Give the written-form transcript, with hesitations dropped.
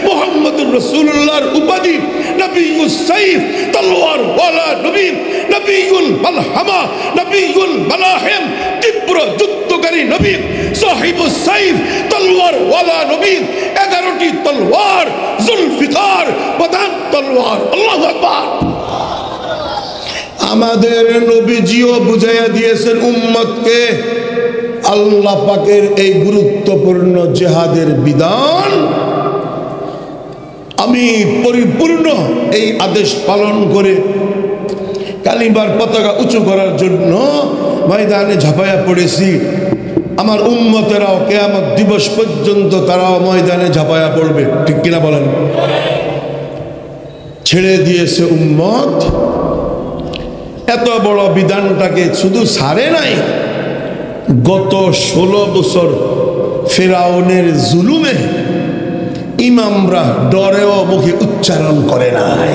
মুহাম্মদুর রাসূলুল্লাহর উপাধি নবিয়ুস সাইফ, তলোয়ার ওয়ালা নবী, নবিয়ুল মালহামা, নবিয়ুল মালাহিম, তীব্র যুদ্ধকারী নবী, সাহিবুস সাইফ, তলোয়ার ওয়ালা নবী, 11টি তলোয়ার, জুলফিকার প্রধান তলোয়ার। আল্লাহু আকবার। আমাদের নবীজিও বুঝাইয়া দিয়েছেন উম্মতকে আল্লাহ পাকের এই গুরুত্বপূর্ণ জিহাদের বিধান আমি পরিপূর্ণ এই আদেশ পালন করে কালিমার পতাকা উঁচু করার জন্য ময়দানে ঝাঁপাইয়া পড়েছি। আমার উম্মতেরাও কিয়ামত দিবস পর্যন্ত তারাও ময়দানে ঝাঁপাইয়া পড়বে, ঠিক কিনা বলেন? ছেড়ে দিয়েছে উম্মত। এত বড় বিধানটাকে শুধু ছাড়ে নাই, গত 16 বছর ফেরাউনের জুলুমে ইমামরা ডরেও মুখে উচ্চারণ করে নাই।